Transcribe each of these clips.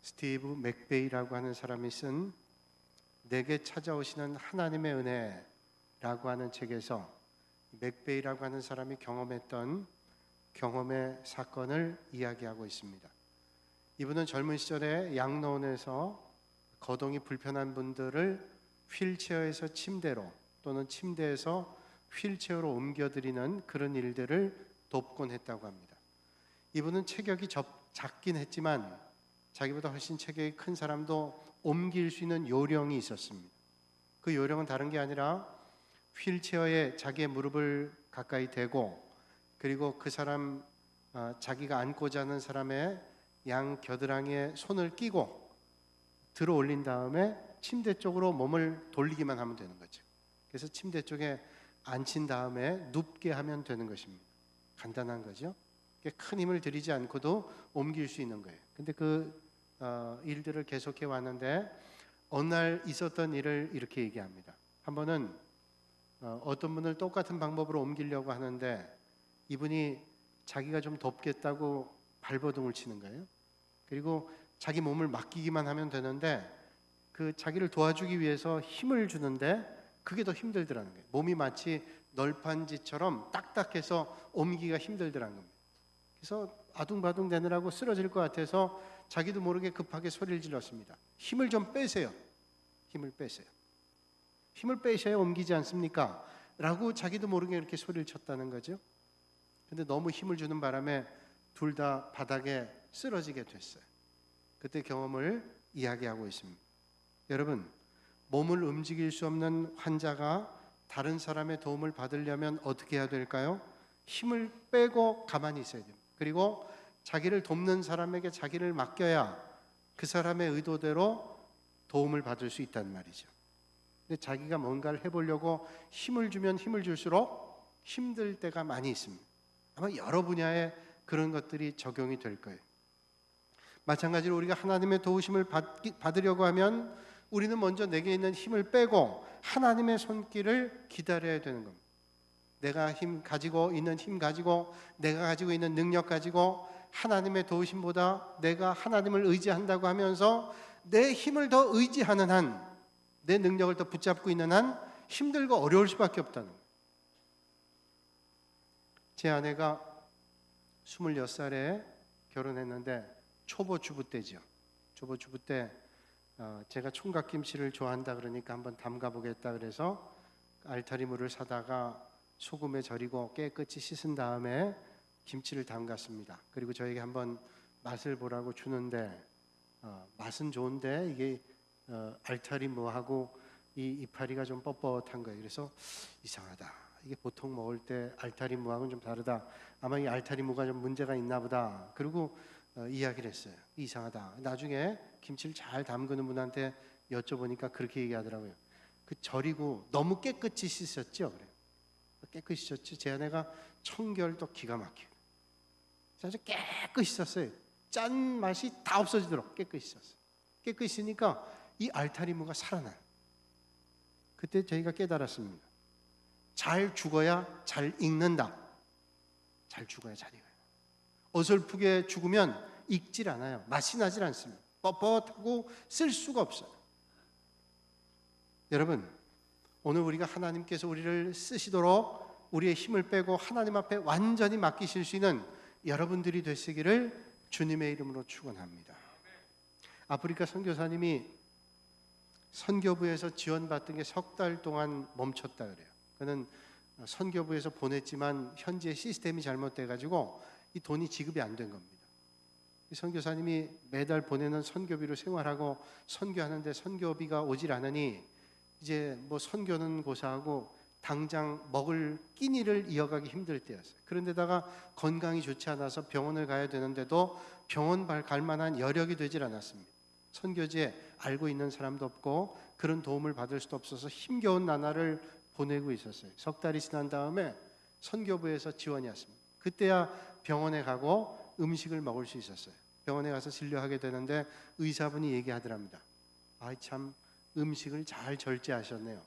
스티브 맥베이라고 하는 사람이 쓴 내게 찾아오시는 하나님의 은혜라고 하는 책에서 맥베이라고 하는 사람이 경험했던 경험의 사건을 이야기하고 있습니다. 이분은 젊은 시절에 양로원에서 거동이 불편한 분들을 휠체어에서 침대로 또는 침대에서 휠체어로 옮겨드리는 그런 일들을 돕곤 했다고 합니다. 이분은 체격이 작긴 했지만 자기보다 훨씬 체격이 큰 사람도 옮길 수 있는 요령이 있었습니다. 그 요령은 다른 게 아니라 휠체어에 자기의 무릎을 가까이 대고, 그리고 그 사람 자기가 앉고자 하는 사람의 양 겨드랑이에 손을 끼고 들어 올린 다음에 침대 쪽으로 몸을 돌리기만 하면 되는 거죠. 그래서 침대 쪽에 앉힌 다음에 눕게 하면 되는 것입니다. 간단한 거죠. 큰 힘을 들이지 않고도 옮길 수 있는 거예요. 근데 그 일들을 계속해 왔는데 어느 날 있었던 일을 이렇게 얘기합니다. 한 번은 어떤 분을 똑같은 방법으로 옮기려고 하는데 이분이 자기가 좀 돕겠다고 발버둥을 치는 거예요. 그리고 자기 몸을 맡기기만 하면 되는데 그 자기를 도와주기 위해서 힘을 주는데 그게 더 힘들더라는 거예요. 몸이 마치 널판지처럼 딱딱해서 옮기기가 힘들더라는 겁니다. 그래서 아둥바둥 되느라고 쓰러질 것 같아서 자기도 모르게 급하게 소리를 질렀습니다. 힘을 좀 빼세요. 힘을 빼세요. 힘을 빼셔야 옮기지 않습니까? 라고 자기도 모르게 이렇게 소리를 쳤다는 거죠. 근데 너무 힘을 주는 바람에 둘 다 바닥에 쓰러지게 됐어요. 그때 경험을 이야기하고 있습니다. 여러분, 몸을 움직일 수 없는 환자가 다른 사람의 도움을 받으려면 어떻게 해야 될까요? 힘을 빼고 가만히 있어야 됩니다. 그리고 자기를 돕는 사람에게 자기를 맡겨야 그 사람의 의도대로 도움을 받을 수 있단 말이죠. 근데 자기가 뭔가를 해보려고 힘을 주면 힘을 줄수록 힘들 때가 많이 있습니다. 아마 여러 분야에 그런 것들이 적용이 될 거예요. 마찬가지로 우리가 하나님의 도우심을 받으려고 하면 우리는 먼저 내게 있는 힘을 빼고 하나님의 손길을 기다려야 되는 겁니다. 내가 힘 가지고 있는 힘 가지고 내가 가지고 있는 능력 가지고 하나님의 도우심보다 내가 하나님을 의지한다고 하면서 내 힘을 더 의지하는 한, 내 능력을 더 붙잡고 있는 한 힘들고 어려울 수밖에 없다는 거예요. 제 아내가 26살에 결혼했는데 초보 주부 때죠. 초보 주부 때 제가 총각김치를 좋아한다 그러니까 한번 담가 보겠다 그래서 알타리물을 사다가 소금에 절이고 깨끗이 씻은 다음에 김치를 담갔습니다. 그리고 저에게 한번 맛을 보라고 주는데 맛은 좋은데 이게 알타리무하고 이 이파리가 좀 뻣뻣한 거예요. 그래서 이상하다. 이게 보통 먹을 때 알타리무하고는 좀 다르다. 아마 이 알타리무가 좀 문제가 있나 보다. 그리고 이야기를 했어요. 이상하다. 나중에 김치를 잘 담그는 분한테 여쭤보니까 그렇게 얘기하더라고요. 그 절이고 너무 깨끗이 씻었죠. 그래요. 깨끗이 씻었지. 제 아내가 청결도 기가 막히고 아주 깨끗이 씻었어요. 짠 맛이 다 없어지도록 깨끗이 씻었어요. 깨끗이 씻으니까 이 알타리무가 살아나요. 그때 저희가 깨달았습니다. 잘 죽어야 잘 익는다. 잘 죽어야 잘 익어요. 어설프게 죽으면 익질 않아요. 맛이 나질 않습니다. 뻣뻣하고 쓸 수가 없어요. 여러분, 오늘 우리가 하나님께서 우리를 쓰시도록 우리의 힘을 빼고 하나님 앞에 완전히 맡기실 수 있는 여러분들이 되시기를 주님의 이름으로 축원합니다. 아프리카 선교사님이 선교부에서 지원받던 게 석 달 동안 멈췄다 그래요. 그는 선교부에서 보냈지만 현재 시스템이 잘못돼가지고 이 돈이 지급이 안 된 겁니다. 이 선교사님이 매달 보내는 선교비로 생활하고 선교하는데 선교비가 오질 않으니 이제 뭐 선교는 고사하고 당장 먹을 끼니를 이어가기 힘들 때였어요. 그런데다가 건강이 좋지 않아서 병원을 가야 되는데도 병원 갈 만한 여력이 되질 않았습니다. 선교지에 알고 있는 사람도 없고 그런 도움을 받을 수도 없어서 힘겨운 나날을 보내고 있었어요. 석 달이 지난 다음에 선교부에서 지원이 왔습니다. 그때야 병원에 가고 음식을 먹을 수 있었어요. 병원에 가서 진료하게 되는데 의사분이 얘기하더랍니다. 아이 참 음식을 잘 절제하셨네요.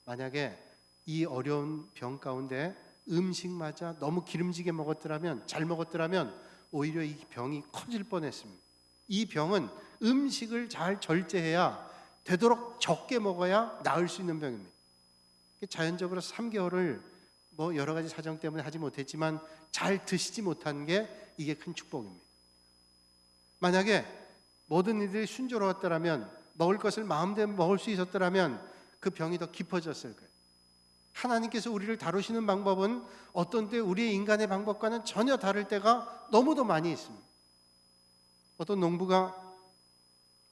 만약에 이 어려운 병 가운데 음식마저 너무 기름지게 먹었더라면, 잘 먹었더라면 오히려 이 병이 커질 뻔했습니다. 이 병은 음식을 잘 절제해야 되도록 적게 먹어야 나을 수 있는 병입니다. 자연적으로 3개월을 뭐 여러 가지 사정 때문에 하지 못했지만 잘 드시지 못한 게 이게 큰 축복입니다. 만약에 모든 일들이 순조로웠더라면, 먹을 것을 마음대로 먹을 수 있었더라면 그 병이 더 깊어졌을 거예요. 하나님께서 우리를 다루시는 방법은 어떤 때 우리의 인간의 방법과는 전혀 다를 때가 너무도 많이 있습니다. 어떤 농부가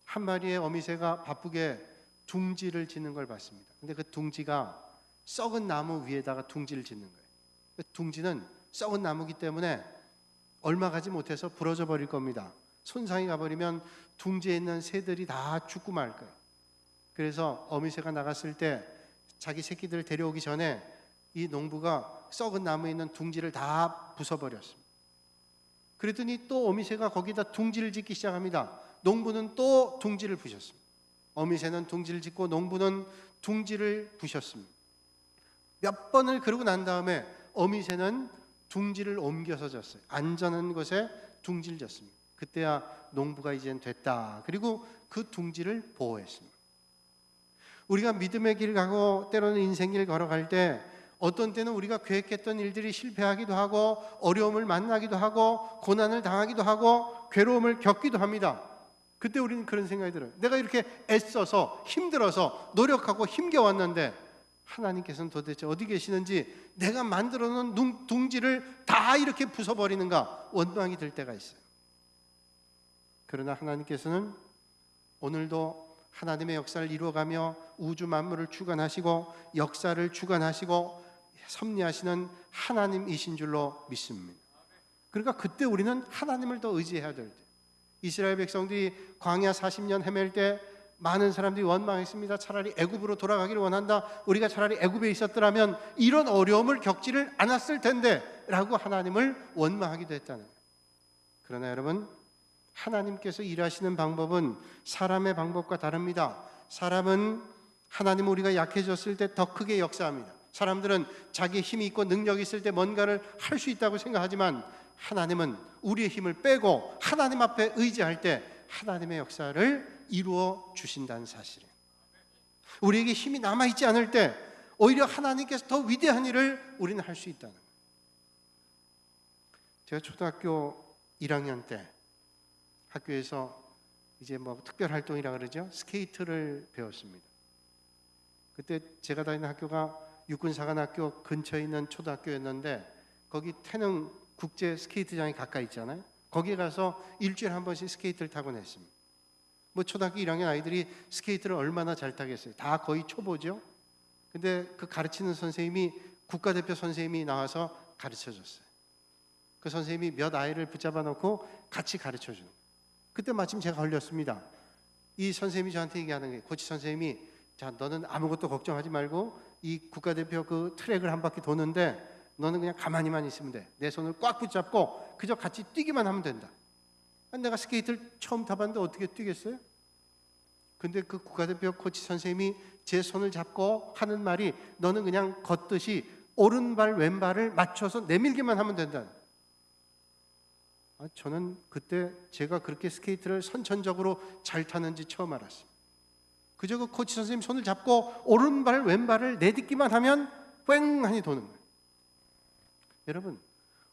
한 마리의 어미새가 바쁘게 둥지를 짓는 걸 봤습니다. 근데 그 둥지가 썩은 나무 위에다가 둥지를 짓는 거예요. 그 둥지는 썩은 나무기 때문에 얼마 가지 못해서 부러져 버릴 겁니다. 손상이 가버리면 둥지에 있는 새들이 다 죽고 말 거예요. 그래서 어미새가 나갔을 때 자기 새끼들을 데려오기 전에 이 농부가 썩은 나무에 있는 둥지를 다 부숴버렸습니다. 그랬더니 또 어미새가 거기다 둥지를 짓기 시작합니다. 농부는 또 둥지를 부셨습니다. 어미새는 둥지를 짓고 농부는 둥지를 부셨습니다. 몇 번을 그러고 난 다음에 어미새는 둥지를 옮겨서 졌어요. 안전한 곳에 둥지를 졌습니다. 그때야 농부가 이젠 됐다. 그리고 그 둥지를 보호했습니다. 우리가 믿음의 길을 가고 때로는 인생길을 걸어갈 때 어떤 때는 우리가 계획했던 일들이 실패하기도 하고 어려움을 만나기도 하고 고난을 당하기도 하고 괴로움을 겪기도 합니다. 그때 우리는 그런 생각이 들어요. 내가 이렇게 애써서 힘들어서 노력하고 힘겨웠는데 하나님께서는 도대체 어디 계시는지, 내가 만들어 놓은 둥지를 다 이렇게 부숴버리는가 원망이 들 때가 있어요. 그러나 하나님께서는 오늘도 하나님의 역사를 이루어가며 우주 만물을 주관하시고 역사를 주관하시고 섭리하시는 하나님이신 줄로 믿습니다. 그러니까 그때 우리는 하나님을 더 의지해야 될 때, 이스라엘 백성들이 광야 40년 헤맬 때 많은 사람들이 원망했습니다. 차라리 애굽으로 돌아가기를 원한다. 우리가 차라리 애굽에 있었더라면 이런 어려움을 겪지를 않았을 텐데 라고 하나님을 원망하기도 했다는 거예요. 그러나 여러분, 하나님께서 일하시는 방법은 사람의 방법과 다릅니다. 사람은 하나님, 우리가 약해졌을 때 더 크게 역사합니다. 사람들은 자기의 힘이 있고 능력이 있을 때 뭔가를 할 수 있다고 생각하지만 하나님은 우리의 힘을 빼고 하나님 앞에 의지할 때 하나님의 역사를 이루어 주신다는 사실이에요. 우리에게 힘이 남아있지 않을 때 오히려 하나님께서 더 위대한 일을 우리는 할 수 있다는 거예요. 제가 초등학교 1학년 때 학교에서 이제 뭐 특별 활동이라 그러죠. 스케이트를 배웠습니다. 그때 제가 다니는 학교가 육군사관학교 근처에 있는 초등학교였는데 거기 태릉 국제 스케이트장이 가까이 있잖아요. 거기에 가서 일주일에 한 번씩 스케이트를 타고 냈습니다. 뭐 초등학교 1학년 아이들이 스케이트를 얼마나 잘 타겠어요. 다 거의 초보죠. 근데 그 가르치는 선생님이 국가대표 선생님이 나와서 가르쳐줬어요. 그 선생님이 몇 아이를 붙잡아 놓고 같이 가르쳐주는. 그때 마침 제가 걸렸습니다. 이 선생님이 저한테 얘기하는 거예요. 코치 선생님이, 자, 너는 아무것도 걱정하지 말고 이 국가대표 그 트랙을 한 바퀴 도는데 너는 그냥 가만히만 있으면 돼. 내 손을 꽉 붙잡고 그저 같이 뛰기만 하면 된다. 내가 스케이트를 처음 타봤는데 어떻게 뛰겠어요? 근데 그 국가대표 코치 선생님이 제 손을 잡고 하는 말이, 너는 그냥 걷듯이 오른발 왼발을 맞춰서 내밀기만 하면 된다. 저는 그때 제가 그렇게 스케이트를 선천적으로 잘 타는지 처음 알았어요. 그저 그 코치 선생님 손을 잡고 오른발 왼발을 내딛기만 하면 휑하니 도는 거예요. 여러분,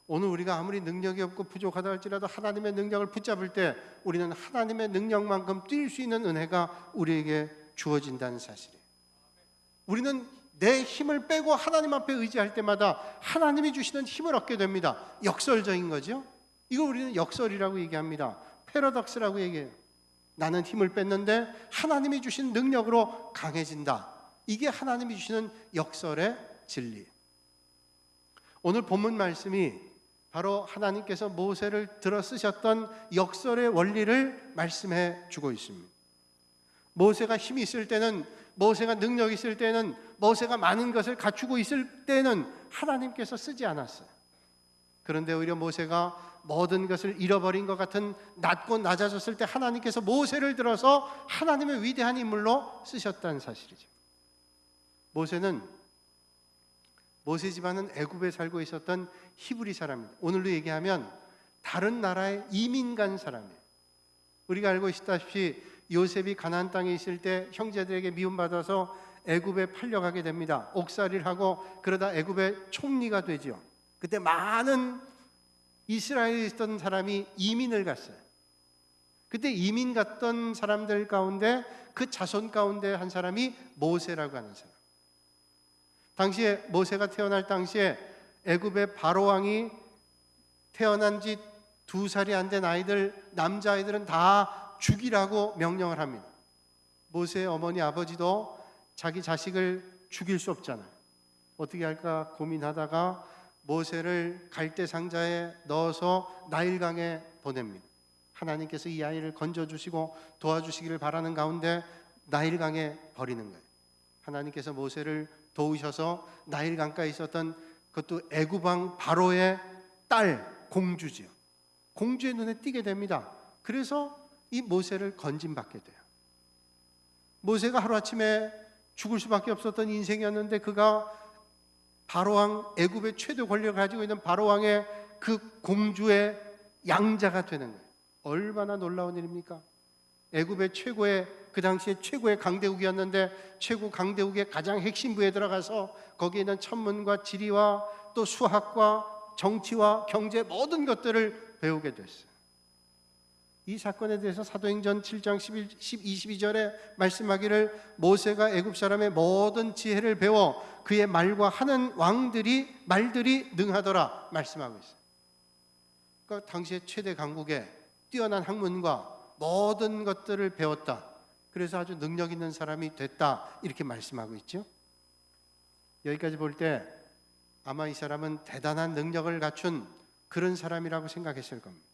오늘 우리가 아무리 능력이 없고 부족하다 할지라도 하나님의 능력을 붙잡을 때 우리는 하나님의 능력만큼 뛸 수 있는 은혜가 우리에게 주어진다는 사실이에요. 우리는 내 힘을 빼고 하나님 앞에 의지할 때마다 하나님이 주시는 힘을 얻게 됩니다. 역설적인 거죠. 이거 우리는 역설이라고 얘기합니다. 패러독스라고 얘기해요. 나는 힘을 뺐는데 하나님이 주신 능력으로 강해진다. 이게 하나님이 주시는 역설의 진리. 오늘 본문 말씀이 바로 하나님께서 모세를 들어 쓰셨던 역설의 원리를 말씀해 주고 있습니다. 모세가 힘이 있을 때는, 모세가 능력이 있을 때는, 모세가 많은 것을 갖추고 있을 때는 하나님께서 쓰지 않았어요. 그런데 오히려 모세가 모든 것을 잃어버린 것 같은 낮고 낮아졌을 때 하나님께서 모세를 들어서 하나님의 위대한 인물로 쓰셨다는 사실이죠. 모세 집안은 애굽에 살고 있었던 히브리 사람입니다. 오늘로 얘기하면 다른 나라에 이민 간 사람이에요. 우리가 알고 있다시피 요셉이 가나안 땅에 있을 때 형제들에게 미움받아서 애굽에 팔려가게 됩니다. 옥살이를 하고 그러다 애굽의 총리가 되죠. 그때 많은 이스라엘에 있던 사람이 이민을 갔어요. 그때 이민 갔던 사람들 가운데 그 자손 가운데 한 사람이 모세라고 하는 사람. 당시에 모세가 태어날 당시에 애굽의 바로 왕이 태어난 지 2살이 안 된 아이들, 남자아이들은 다 죽이라고 명령을 합니다. 모세의 어머니 아버지도 자기 자식을 죽일 수 없잖아요. 어떻게 할까 고민하다가 모세를 갈대 상자에 넣어서 나일강에 보냅니다. 하나님께서 이 아이를 건져주시고 도와주시기를 바라는 가운데 나일강에 버리는 거예요. 하나님께서 모세를 도우셔서 나일강가에 있었던 그것도 애굽 왕 바로의 딸 공주지요. 공주의 눈에 띄게 됩니다. 그래서 이 모세를 건진받게 돼요. 모세가 하루아침에 죽을 수밖에 없었던 인생이었는데 그가 바로왕, 애굽의 최대 권력을 가지고 있는 바로왕의 그 공주의 양자가 되는 거예요. 얼마나 놀라운 일입니까? 애굽의 최고의, 그 당시에 최고의 강대국이었는데 최고 강대국의 가장 핵심부에 들어가서 거기에 있는 천문과 지리와 또 수학과 정치와 경제 모든 것들을 배우게 됐어요. 이 사건에 대해서 사도행전 7장 22절에 말씀하기를 모세가 애굽 사람의 모든 지혜를 배워 그의 말과 하는 말들이 능하더라 말씀하고 있어요. 그러니까 당시의 최대 강국의 뛰어난 학문과 모든 것들을 배웠다. 그래서 아주 능력 있는 사람이 됐다. 이렇게 말씀하고 있죠. 여기까지 볼 때 아마 이 사람은 대단한 능력을 갖춘 그런 사람이라고 생각했을 겁니다.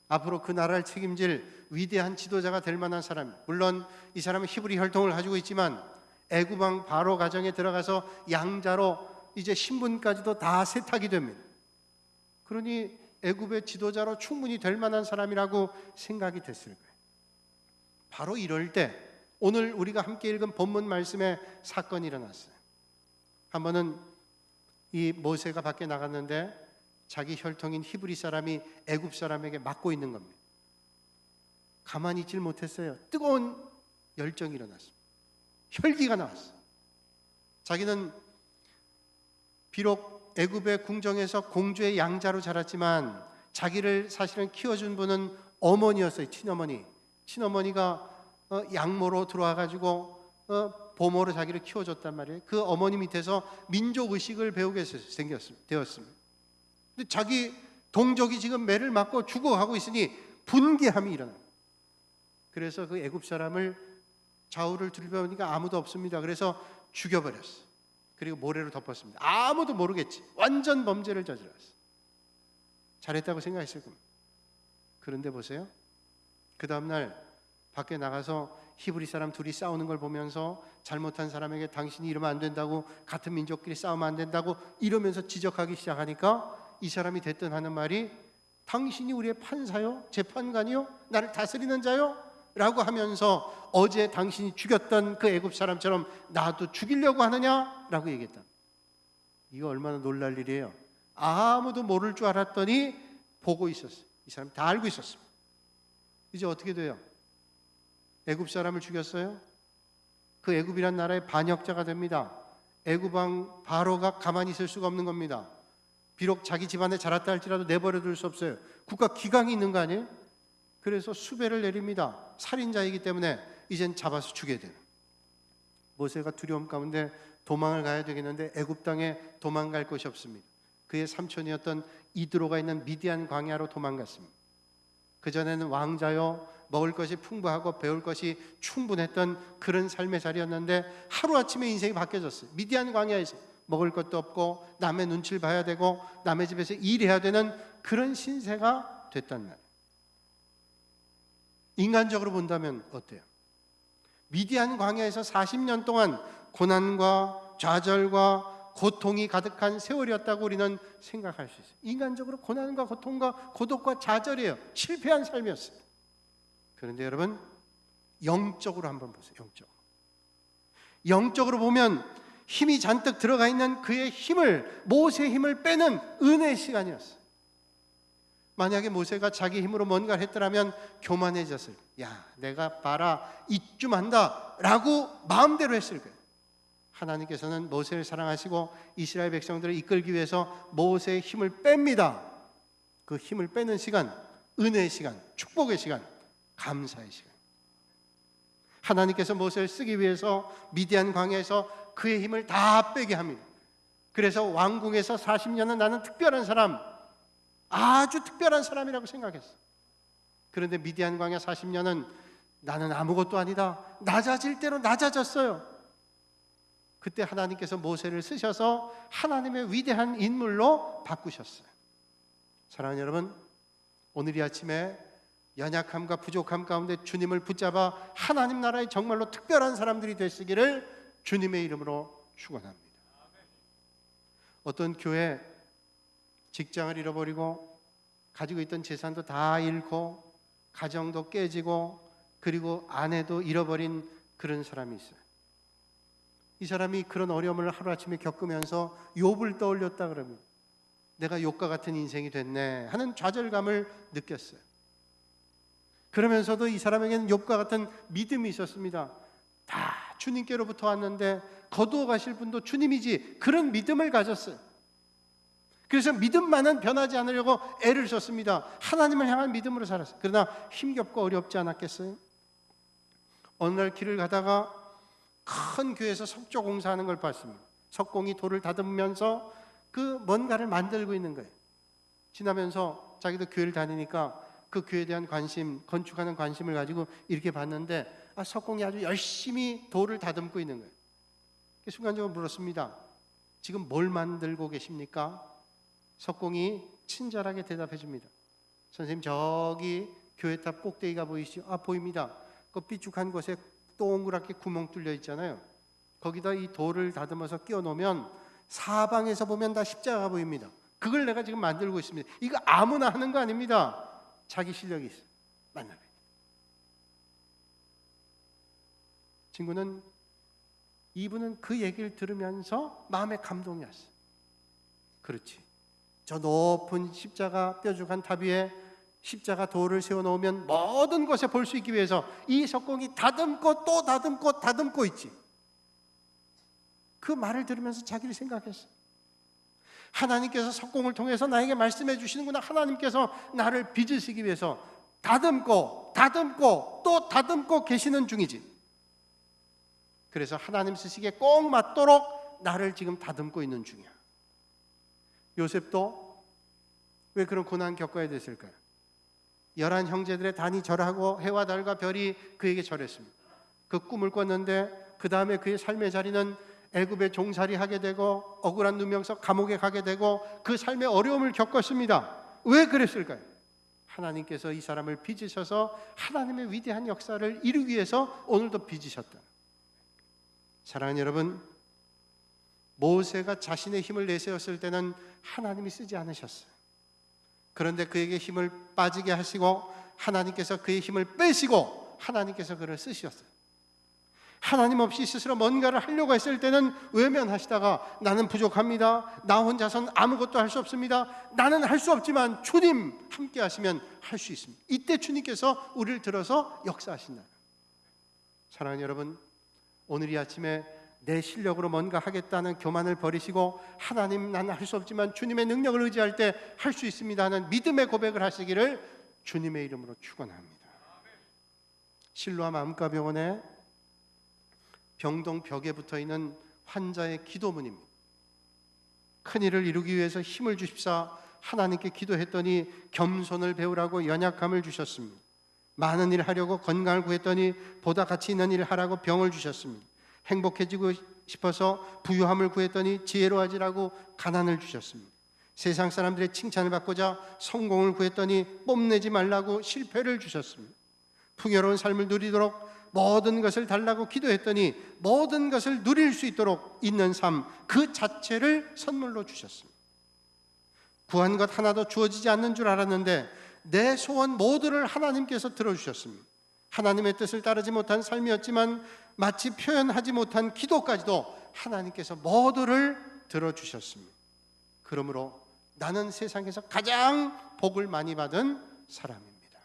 앞으로 그 나라를 책임질 위대한 지도자가 될 만한 사람. 물론 이 사람은 히브리 혈통을 가지고 있지만 애굽 왕 바로 가정에 들어가서 양자로 이제 신분까지도 다 세탁이 됩니다. 그러니 애굽의 지도자로 충분히 될 만한 사람이라고 생각이 됐을 거예요. 바로 이럴 때 오늘 우리가 함께 읽은 본문 말씀에 사건이 일어났어요. 한 번은 이 모세가 밖에 나갔는데 자기 혈통인 히브리 사람이 애굽 사람에게 맞고 있는 겁니다. 가만히 있질 못했어요. 뜨거운 열정이 일어났습니다. 혈기가 나왔어요. 자기는 비록 애굽의 궁정에서 공주의 양자로 자랐지만 자기를 사실은 키워준 분은 어머니였어요. 친어머니가 양모로 들어와가지고 보모로 자기를 키워줬단 말이에요. 그 어머니 밑에서 민족의식을 배우게 되었습니다. 근데 자기 동족이 지금 매를 맞고 죽어가고 있으니 분개함이 일어납니다. 그래서 그 애굽 사람을 좌우를 둘러보니까 아무도 없습니다. 그래서 죽여버렸어요. 그리고 모래로 덮었습니다. 아무도 모르겠지. 완전 범죄를 저질렀어요. 잘했다고 생각했을 겁니다. 그런데 보세요. 그 다음날 밖에 나가서 히브리 사람 둘이 싸우는 걸 보면서 잘못한 사람에게 당신이 이러면 안 된다고, 같은 민족끼리 싸우면 안 된다고 이러면서 지적하기 시작하니까 이 사람이 됐든 하는 말이 당신이 우리의 판사요? 재판관이요? 나를 다스리는 자요? 라고 하면서 어제 당신이 죽였던 그 애굽 사람처럼 나도 죽이려고 하느냐? 라고 얘기했다. 이거 얼마나 놀랄 일이에요. 아무도 모를 줄 알았더니 보고 있었어요. 이 사람이 다 알고 있었습니다. 이제 어떻게 돼요? 애굽 사람을 죽였어요? 그 애굽이란 나라의 반역자가 됩니다. 애굽 왕 바로가 가만히 있을 수가 없는 겁니다. 비록 자기 집안에 자랐다 할지라도 내버려 둘 수 없어요. 국가 기강이 있는 거 아니에요? 그래서 수배를 내립니다. 살인자이기 때문에 이젠 잡아서 죽여야 돼요. 모세가 두려움 가운데 도망을 가야 되겠는데 애굽 땅에 도망갈 곳이 없습니다. 그의 삼촌이었던 이드로가 있는 미디안 광야로 도망갔습니다. 그전에는 왕자요, 먹을 것이 풍부하고 배울 것이 충분했던 그런 삶의 자리였는데 하루아침에 인생이 바뀌어졌어요. 미디안 광야에서 먹을 것도 없고 남의 눈치를 봐야 되고 남의 집에서 일해야 되는 그런 신세가 됐단 말이에요. 인간적으로 본다면 어때요? 미디안 광야에서 40년 동안 고난과 좌절과 고통이 가득한 세월이었다고 우리는 생각할 수 있어요. 인간적으로 고난과 고통과 고독과 좌절이에요. 실패한 삶이었어요. 그런데 여러분, 영적으로 한번 보세요. 영적으로 보면 힘이 잔뜩 들어가 있는 그의 힘을, 모세의 힘을 빼는 은혜의 시간이었어요. 만약에 모세가 자기 힘으로 뭔가를 했더라면 교만해졌을 거예요. 야, 내가 봐라, 이쯤 한다 라고 마음대로 했을 거예요. 하나님께서는 모세를 사랑하시고 이스라엘 백성들을 이끌기 위해서 모세의 힘을 뺍니다. 그 힘을 빼는 시간, 은혜의 시간, 축복의 시간, 감사의 시간. 하나님께서 모세를 쓰기 위해서 미디안 광야에서 그의 힘을 다 빼게 합니다. 그래서 왕궁에서 40년은 나는 특별한 사람, 아주 특별한 사람이라고 생각했어. 그런데 미디안 광야 40년은 나는 아무것도 아니다, 낮아질 대로 낮아졌어요. 그때 하나님께서 모세를 쓰셔서 하나님의 위대한 인물로 바꾸셨어요. 사랑하는 여러분, 오늘 이 아침에 연약함과 부족함 가운데 주님을 붙잡아 하나님 나라의 정말로 특별한 사람들이 되시기를 주님의 이름으로 축원합니다. 어떤 교회 직장을 잃어버리고 가지고 있던 재산도 다 잃고 가정도 깨지고 그리고 아내도 잃어버린 그런 사람이 있어요. 이 사람이 그런 어려움을 하루아침에 겪으면서 욥을 떠올렸다 그러면 내가 욥과 같은 인생이 됐네 하는 좌절감을 느꼈어요. 그러면서도 이 사람에게는 욥과 같은 믿음이 있었습니다. 다 주님께로부터 왔는데 거두어 가실 분도 주님이지, 그런 믿음을 가졌어요. 그래서 믿음만은 변하지 않으려고 애를 썼습니다. 하나님을 향한 믿음으로 살았어요. 그러나 힘겹고 어렵지 않았겠어요? 어느 날 길을 가다가 큰 교회에서 석조 공사하는 걸 봤습니다. 석공이 돌을 다듬으면서 그 뭔가를 만들고 있는 거예요. 지나면서 자기도 교회를 다니니까 그 교회에 대한 관심, 건축하는 관심을 가지고 이렇게 봤는데 석공이 아주 열심히 돌을 다듬고 있는 거예요. 순간적으로 물었습니다. 지금 뭘 만들고 계십니까? 석공이 친절하게 대답해 줍니다. 선생님, 저기 교회탑 꼭대기가 보이시죠? 보입니다. 그 삐죽한 곳에 동그랗게 구멍 뚫려 있잖아요. 거기다 이 돌을 다듬어서 끼워 놓으면 사방에서 보면 다 십자가가 보입니다. 그걸 내가 지금 만들고 있습니다. 이거 아무나 하는 거 아닙니다. 자기 실력이 있어요. 만나요. 친구는, 이분은 그 얘기를 들으면서 마음에 감동이 왔어요. 그렇지, 저 높은 십자가 뾰족한 탑 위에 십자가 돌을 세워놓으면 모든 곳에 볼 수 있기 위해서 이 석공이 다듬고 또 다듬고 다듬고 있지. 그 말을 들으면서 자기를 생각했어요. 하나님께서 석공을 통해서 나에게 말씀해 주시는구나. 하나님께서 나를 빚으시기 위해서 다듬고 다듬고 또 다듬고 계시는 중이지. 그래서 하나님 쓰시기에 꼭 맞도록 나를 지금 다듬고 있는 중이야. 요셉도 왜 그런 고난 겪어야 됐을까요? 11 형제들의 단이 절하고 해와 달과 별이 그에게 절했습니다. 그 꿈을 꿨는데 그 다음에 그의 삶의 자리는 애굽에 종살이하게 되고 억울한 누명서 감옥에 가게 되고 그 삶의 어려움을 겪었습니다. 왜 그랬을까요? 하나님께서 이 사람을 빚으셔서 하나님의 위대한 역사를 이루기 위해서 오늘도 빚으셨다. 사랑하는 여러분, 모세가 자신의 힘을 내세웠을 때는 하나님이 쓰지 않으셨어요. 그런데 그에게 힘을 빠지게 하시고 하나님께서 그의 힘을 빼시고 하나님께서 그를 쓰셨어요. 하나님 없이 스스로 뭔가를 하려고 했을 때는 외면하시다가 나는 부족합니다, 나 혼자선 아무것도 할 수 없습니다, 나는 할 수 없지만 주님 함께 하시면 할 수 있습니다. 이때 주님께서 우리를 들어서 역사하신다. 사랑하는 여러분, 오늘 이 아침에 내 실력으로 뭔가 하겠다는 교만을 버리시고 하나님, 나는 할 수 없지만 주님의 능력을 의지할 때 할 수 있습니다 하는 믿음의 고백을 하시기를 주님의 이름으로 축원합니다. 실로암 암과병원에 병동 벽에 붙어있는 환자의 기도문입니다. 큰일을 이루기 위해서 힘을 주십사 하나님께 기도했더니 겸손을 배우라고 연약함을 주셨습니다. 많은 일을 하려고 건강을 구했더니 보다 가치 있는 일을 하라고 병을 주셨습니다. 행복해지고 싶어서 부유함을 구했더니 지혜로워지라고 가난을 주셨습니다. 세상 사람들의 칭찬을 받고자 성공을 구했더니 뽐내지 말라고 실패를 주셨습니다. 풍요로운 삶을 누리도록 모든 것을 달라고 기도했더니 모든 것을 누릴 수 있도록 있는 삶 그 자체를 선물로 주셨습니다. 구한 것 하나도 주어지지 않는 줄 알았는데 내 소원 모두를 하나님께서 들어주셨습니다. 하나님의 뜻을 따르지 못한 삶이었지만 마치 표현하지 못한 기도까지도 하나님께서 모두를 들어주셨습니다. 그러므로 나는 세상에서 가장 복을 많이 받은 사람입니다.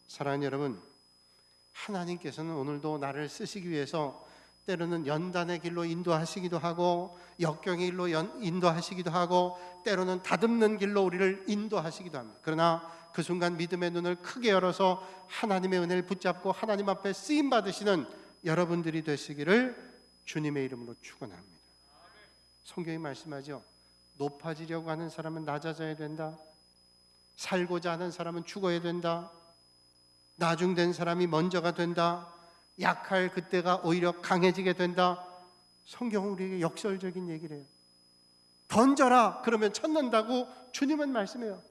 사랑하는 여러분, 하나님께서는 오늘도 나를 쓰시기 위해서 때로는 연단의 길로 인도하시기도 하고 역경의 길로 인도하시기도 하고 때로는 다듬는 길로 우리를 인도하시기도 합니다. 그러나 그 순간 믿음의 눈을 크게 열어서 하나님의 은혜를 붙잡고 하나님 앞에 쓰임 받으시는 여러분들이 되시기를 주님의 이름으로 축원합니다. 성경이 말씀하죠. 높아지려고 하는 사람은 낮아져야 된다. 살고자 하는 사람은 죽어야 된다. 나중된 사람이 먼저가 된다. 약할 그때가 오히려 강해지게 된다. 성경은 우리에게 역설적인 얘기를 해요. 던져라 그러면 찾는다고 주님은 말씀해요.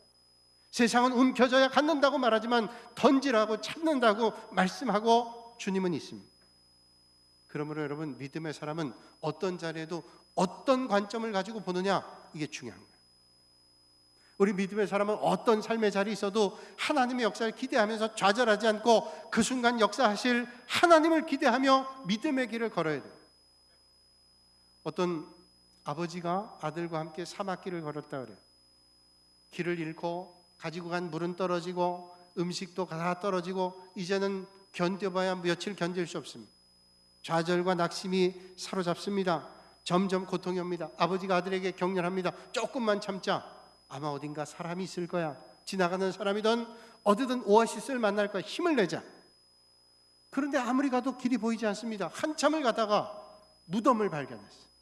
세상은 움켜져야 갖는다고 말하지만 던지라고 찾는다고 말씀하고 주님은 있습니다. 그러므로 여러분, 믿음의 사람은 어떤 자리에도 어떤 관점을 가지고 보느냐, 이게 중요한 거예요. 우리 믿음의 사람은 어떤 삶의 자리에 있어도 하나님의 역사를 기대하면서 좌절하지 않고 그 순간 역사하실 하나님을 기대하며 믿음의 길을 걸어야 돼요. 어떤 아버지가 아들과 함께 사막길을 걸었다 그래요. 길을 잃고 가지고 간 물은 떨어지고 음식도 다 떨어지고 이제는 견뎌봐야 며칠 견딜 수 없습니다. 좌절과 낙심이 사로잡습니다. 점점 고통이 옵니다. 아버지가 아들에게 격려합니다. 조금만 참자. 아마 어딘가 사람이 있을 거야. 지나가는 사람이든 어디든 오아시스를 만날 거야. 힘을 내자. 그런데 아무리 가도 길이 보이지 않습니다. 한참을 가다가 무덤을 발견했어요.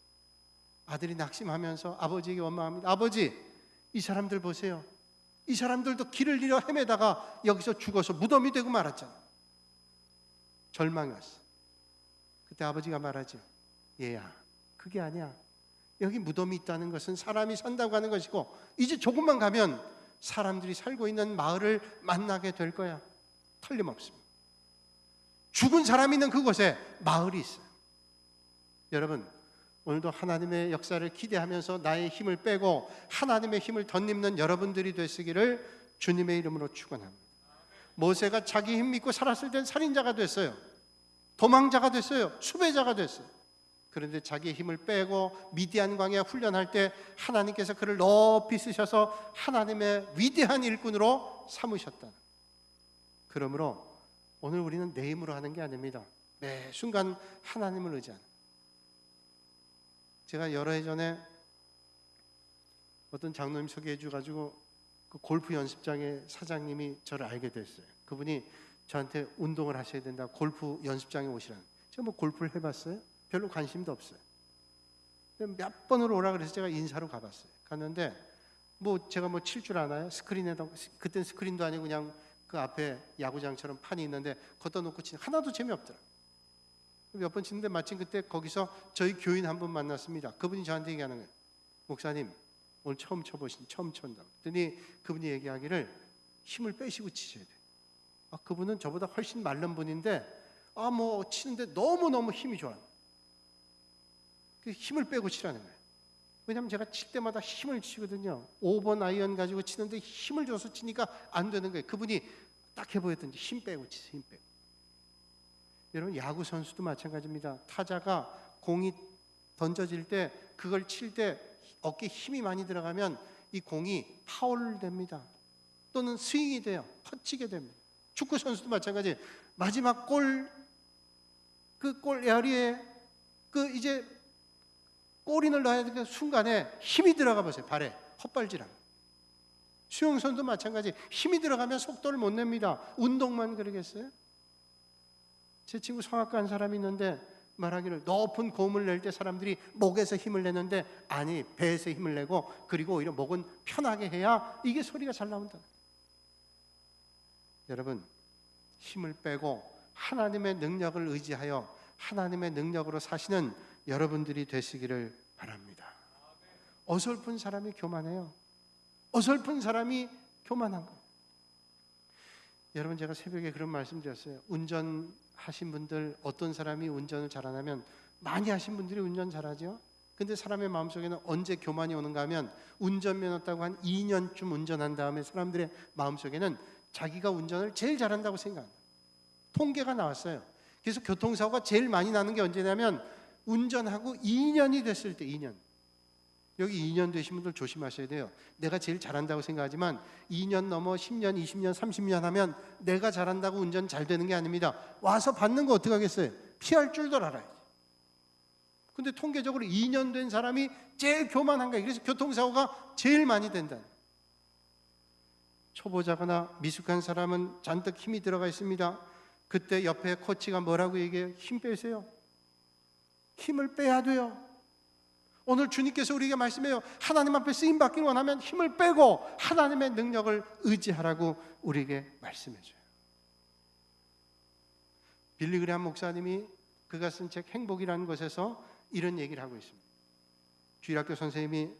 아들이 낙심하면서 아버지에게 원망합니다. 아버지, 이 사람들 보세요. 이 사람들도 길을 잃어 헤매다가 여기서 죽어서 무덤이 되고 말았잖아. 절망이 왔어. 그때 아버지가 말하죠. 얘야, 그게 아니야. 여기 무덤이 있다는 것은 사람이 산다고 하는 것이고 이제 조금만 가면 사람들이 살고 있는 마을을 만나게 될 거야. 틀림없습니다. 죽은 사람이 있는 그곳에 마을이 있어요. 여러분, 오늘도 하나님의 역사를 기대하면서 나의 힘을 빼고 하나님의 힘을 덧입는 여러분들이 되시기를 주님의 이름으로 축원합니다. 모세가 자기 힘 믿고 살았을 땐 살인자가 됐어요. 도망자가 됐어요. 수배자가 됐어요. 그런데 자기의 힘을 빼고 미디안 광야 훈련할 때 하나님께서 그를 높이 쓰셔서 하나님의 위대한 일꾼으로 삼으셨다. 그러므로 오늘 우리는 내 힘으로 하는 게 아닙니다. 매 순간 하나님을 의지하는. 제가 여러 해 전에 어떤 장로님 소개해 주가지고 그 골프 연습장의 사장님이 저를 알게 됐어요. 그분이 저한테 운동을 하셔야 된다. 골프 연습장에 오시라는. 제가 뭐 골프를 해봤어요? 별로 관심도 없어요. 몇 번을 오라 그래서 제가 인사로 가봤어요. 갔는데 제가 칠 줄 아나요? 스크린에다, 그땐 스크린도 아니고 그냥 그 앞에 야구장처럼 판이 있는데 걷다 놓고 치는 하나도 재미없더라. 몇 번 치는데 마침 그때 거기서 저희 교인 한 분 만났습니다. 그분이 저한테 얘기하는 거예요. 목사님, 오늘 처음 쳤다고. 그랬더니 그분이 얘기하기를 힘을 빼시고 치셔야 돼. 그분은 저보다 훨씬 마른 분인데 치는데 너무너무 힘이 좋아요. 그 힘을 빼고 치라는 거예요. 왜냐하면 제가 칠 때마다 힘을 치거든요. 5번 아이언 가지고 치는데 힘을 줘서 치니까 안 되는 거예요. 그분이 딱 해보였던지 힘 빼고 치세요. 힘 빼고. 여러분, 야구 선수도 마찬가지입니다. 타자가 공이 던져질 때 그걸 칠 때 어깨에 힘이 많이 들어가면 이 공이 파울 됩니다. 또는 스윙이 돼요. 퍼치게 됩니다. 축구 선수도 마찬가지. 마지막 골, 그 골 야리에 이제 골인을 넣어야 되는 순간에 힘이 들어가 보세요. 발에 헛발질함. 수영선도 마찬가지. 힘이 들어가면 속도를 못 냅니다. 운동만 그러겠어요? 제 친구 성악가 한 사람이 있는데 말하기를 높은 고음을 낼 때 사람들이 목에서 힘을 내는데 아니, 배에서 힘을 내고 그리고 오히려 목은 편하게 해야 이게 소리가 잘 나온다. 여러분, 힘을 빼고 하나님의 능력을 의지하여 하나님의 능력으로 사시는 여러분들이 되시기를 바랍니다. 어설픈 사람이 교만해요. 어설픈 사람이 교만한 거예요. 여러분, 제가 새벽에 그런 말씀 드렸어요. 운전하신 분들, 어떤 사람이 운전을 잘하냐면 많이 하신 분들이 운전 잘하죠. 근데 사람의 마음속에는 언제 교만이 오는가 하면 운전면허 따고 한 2년쯤 운전한 다음에 사람들의 마음속에는 자기가 운전을 제일 잘한다고 생각한다. 통계가 나왔어요. 그래서 교통사고가 제일 많이 나는 게 언제냐면 운전하고 2년이 됐을 때. 2년. 여기 2년 되신 분들 조심하셔야 돼요. 내가 제일 잘한다고 생각하지만 2년 넘어 10년, 20년, 30년 하면 내가 잘한다고 운전 잘 되는 게 아닙니다. 와서 받는 거 어떻게 하겠어요? 피할 줄도 알아야지. 근데 통계적으로 2년 된 사람이 제일 교만한 거예요. 그래서 교통사고가 제일 많이 된다. 초보자거나 미숙한 사람은 잔뜩 힘이 들어가 있습니다. 그때 옆에 코치가 뭐라고 얘기해요? 힘 빼세요. 힘을 빼야 돼요. 오늘 주님께서 우리에게 말씀해요. 하나님 앞에 쓰임받기를 원하면 힘을 빼고 하나님의 능력을 의지하라고 우리에게 말씀해줘요. 빌리 그레이엄 목사님이 그가 쓴 책 행복이라는 것에서 이런 얘기를 하고 있습니다. 주일학교 선생님이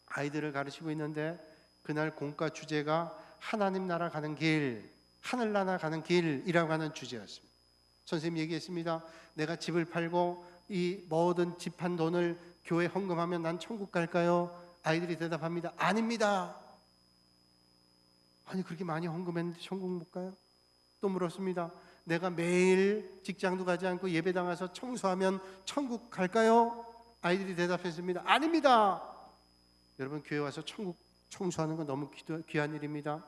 아이들을 가르치고 있는데 그날 공과 주제가 하나님 나라 가는 길, 하늘나라 가는 길이라고 하는 주제였습니다. 선생님이 얘기했습니다. 내가 집을 팔고 이 모든 집 한 돈을 교회 헌금하면 난 천국 갈까요? 아이들이 대답합니다. 아닙니다. 아니 그렇게 많이 헌금했는데 천국 못 가요? 또 물었습니다. 내가 매일 직장도 가지 않고 예배당 와서 청소하면 천국 갈까요? 아이들이 대답했습니다. 아닙니다. 여러분 교회 와서 천국 청소하는 건 너무 귀한 일입니다.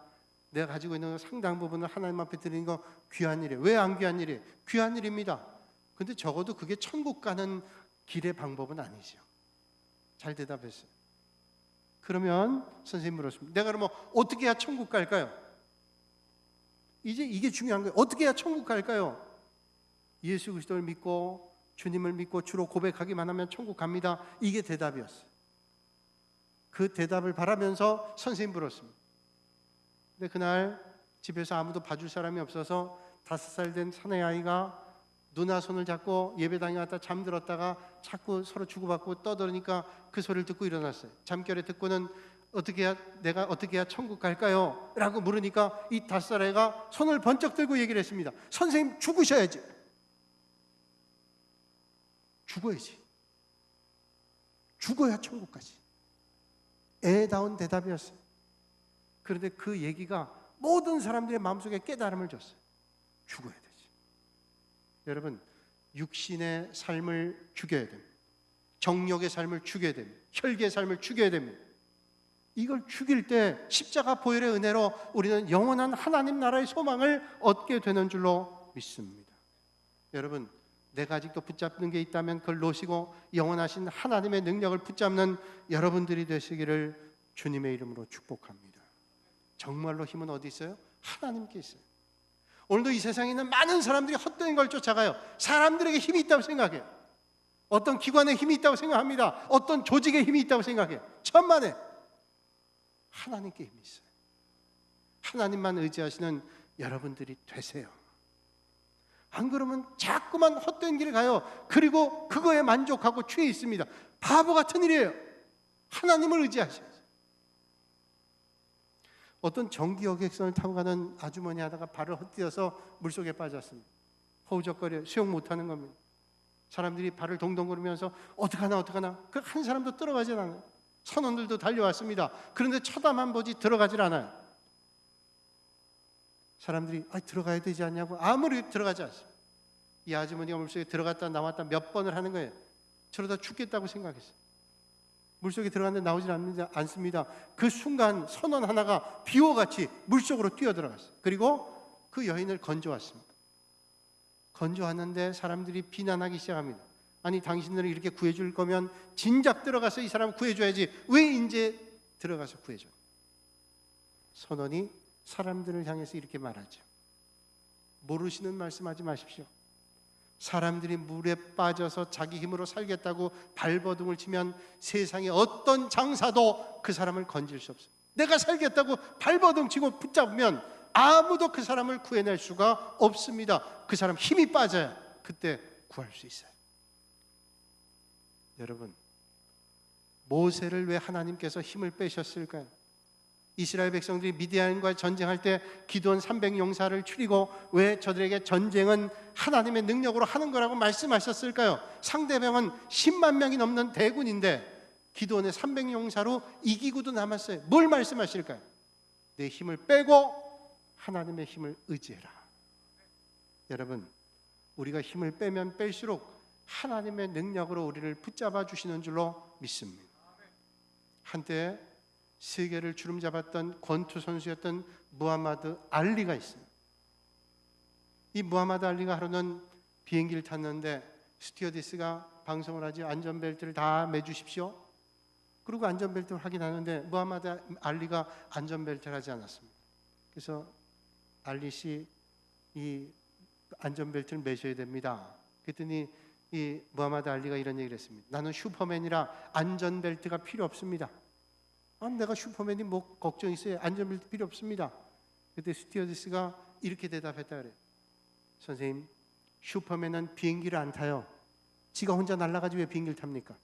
내가 가지고 있는 상당 부분을 하나님 앞에 드리는 거 귀한 일이에요. 왜 안 귀한 일이에요? 귀한 일입니다. 근데 적어도 그게 천국 가는 길의 방법은 아니죠. 잘 대답했어요. 그러면 선생님 물었습니다. 내가 그러면 어떻게 해야 천국 갈까요? 이제 이게 중요한 거예요. 어떻게 해야 천국 갈까요? 예수 그리스도를 믿고 주님을 믿고 주로 고백하기만 하면 천국 갑니다. 이게 대답이었어요. 그 대답을 바라면서 선생님 물었습니다. 근데 그날 집에서 아무도 봐줄 사람이 없어서 5살 된 사내 아이가 누나 손을 잡고 예배당에 갔다 잠들었다가 자꾸 서로 주고받고 떠들으니까 그 소리를 듣고 일어났어요. 잠결에 듣고는 내가 어떻게 해야 천국 갈까요? 라고 물으니까 이 5살 애가 손을 번쩍 들고 얘기를 했습니다. 선생님 죽으셔야지. 죽어야지. 죽어야 천국 가지. 애다운 대답이었어요. 그런데 그 얘기가 모든 사람들의 마음속에 깨달음을 줬어요. 죽어야 되지. 여러분 육신의 삶을 죽여야 됩니다. 정욕의 삶을 죽여야 됩니다. 혈기의 삶을 죽여야 됩니다. 이걸 죽일 때 십자가 보혈의 은혜로 우리는 영원한 하나님 나라의 소망을 얻게 되는 줄로 믿습니다. 여러분 내가 아직도 붙잡는 게 있다면 그걸 놓으시고 영원하신 하나님의 능력을 붙잡는 여러분들이 되시기를 주님의 이름으로 축복합니다. 정말로 힘은 어디 있어요? 하나님께 있어요. 오늘도 이 세상에 있는 많은 사람들이 헛된 걸 쫓아가요. 사람들에게 힘이 있다고 생각해요. 어떤 기관에 힘이 있다고 생각합니다. 어떤 조직에 힘이 있다고 생각해요. 천만에 하나님께 힘이 있어요. 하나님만 의지하시는 여러분들이 되세요. 안 그러면 자꾸만 헛된 길을 가요. 그리고 그거에 만족하고 취해 있습니다. 바보 같은 일이에요. 하나님을 의지하셔야죠. 어떤 전기 여객선을 타고 가는 아주머니 하다가 발을 헛디뎌서 물속에 빠졌습니다. 허우적거려 수영 못하는 겁니다. 사람들이 발을 동동거리면서 어떡하나 그 한 사람도 들어가질 않아요. 선원들도 달려왔습니다. 그런데 쳐다만 보지 들어가질 않아요. 사람들이 들어가야 되지 않냐고 아무리 들어가지 않습니다. 이 아주머니가 물속에 들어갔다 나왔다 몇 번을 하는 거예요. 저러다 죽겠다고 생각했어요. 물속에 들어갔는데 나오질 않습니다. 그 순간 선원 하나가 비호같이 물속으로 뛰어들어갔어요. 그리고 그 여인을 건져왔습니다. 건져왔는데 사람들이 비난하기 시작합니다. 아니 당신들은 이렇게 구해줄 거면 진작 들어가서 이 사람 구해줘야지 왜 이제 들어가서 구해줘? 선원이 사람들을 향해서 이렇게 말하죠. 모르시는 말씀하지 마십시오. 사람들이 물에 빠져서 자기 힘으로 살겠다고 발버둥을 치면 세상에 어떤 장사도 그 사람을 건질 수 없어요. 내가 살겠다고 발버둥 치고 붙잡으면 아무도 그 사람을 구해낼 수가 없습니다. 그 사람 힘이 빠져야 그때 구할 수 있어요. 여러분 모세를 왜 하나님께서 힘을 빼셨을까요? 이스라엘 백성들이 미디안과 전쟁할 때 기드온 300용사를 추리고 왜 저들에게 전쟁은 하나님의 능력으로 하는 거라고 말씀하셨을까요? 상대방은 10만 명이 넘는 대군인데 기드온의 300용사로 이기고도 남았어요. 뭘 말씀하실까요? 내 힘을 빼고 하나님의 힘을 의지해라. 여러분 우리가 힘을 빼면 뺄수록 하나님의 능력으로 우리를 붙잡아 주시는 줄로 믿습니다. 한때 세계를 주름잡았던 권투 선수였던 무하마드 알리가 있습니다. 이 무하마드 알리가 하루는 비행기를 탔는데 스튜어디스가 방송을 하지, 안전벨트를 다 매주십시오. 그리고 안전벨트를 확인하는데 무하마드 알리가 안전벨트를 하지 않았습니다. 그래서 알리 씨, 이 안전벨트를 매셔야 됩니다. 그랬더니 이 무하마드 알리가 이런 얘기를 했습니다. 나는 슈퍼맨이라 안전벨트가 필요 없습니다. 내가 슈퍼맨이 뭐 걱정 있어요? 안전벨트 필요 없습니다. 그때 스튜어디스가 이렇게 대답했다 그래요. 선생님, 슈퍼맨은 비행기를 안 타요. 지가 혼자 날아가지고 왜 비행기를 탑니까?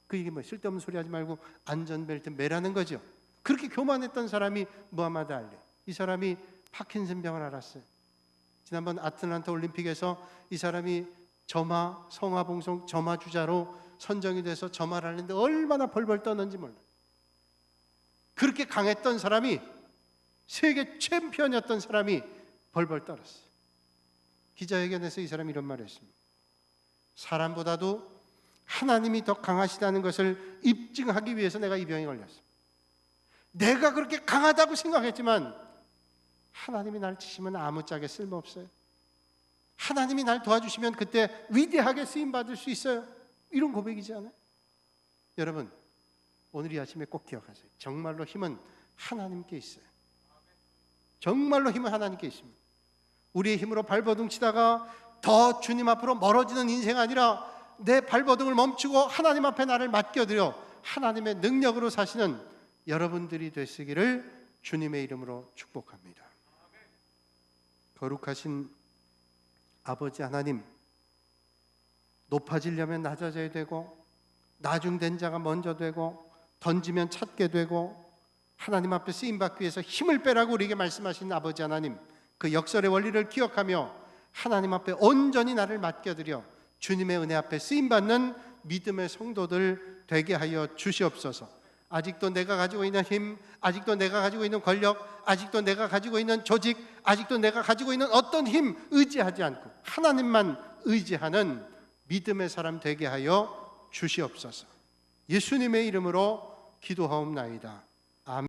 그 얘기 뭐 쓸데없는 소리 하지 말고 안전벨트 매라는 거죠. 그렇게 교만했던 사람이 무하마드 알리. 이 사람이 파킨슨 병을 앓았어요. 지난번 아틀란타 올림픽에서 이 사람이 점화, 성화봉송 점화 주자로 선정이 돼서 점화를 하는데 얼마나 벌벌 떠는지 몰라요. 그렇게 강했던 사람이, 세계 챔피언이었던 사람이 벌벌 떨었어요. 기자회견에서 이 사람이 이런 말을 했습니다. 사람보다도 하나님이 더 강하시다는 것을 입증하기 위해서 내가 이 병에 걸렸습니다. 내가 그렇게 강하다고 생각했지만 하나님이 날 치시면 아무짝에 쓸모없어요. 하나님이 날 도와주시면 그때 위대하게 쓰임받을 수 있어요. 이런 고백이지 않아요? 여러분, 오늘 이 아침에 꼭 기억하세요. 정말로 힘은 하나님께 있어요. 정말로 힘은 하나님께 있습니다. 우리의 힘으로 발버둥 치다가 더 주님 앞으로 멀어지는 인생 아니라 내 발버둥을 멈추고 하나님 앞에 나를 맡겨드려 하나님의 능력으로 사시는 여러분들이 되시기를 주님의 이름으로 축복합니다. 거룩하신 아버지 하나님, 높아지려면 낮아져야 되고 나중된 자가 먼저 되고 던지면 찾게 되고 하나님 앞에 쓰임받기 위해서 힘을 빼라고 우리에게 말씀하신 아버지 하나님, 그 역설의 원리를 기억하며 하나님 앞에 온전히 나를 맡겨드려 주님의 은혜 앞에 쓰임받는 믿음의 성도들 되게 하여 주시옵소서. 아직도 내가 가지고 있는 힘, 아직도 내가 가지고 있는 권력, 아직도 내가 가지고 있는 조직, 아직도 내가 가지고 있는 어떤 힘 의지하지 않고 하나님만 의지하는 믿음의 사람 되게 하여 주시옵소서. 예수님의 이름으로 기도하옵나이다. 아멘.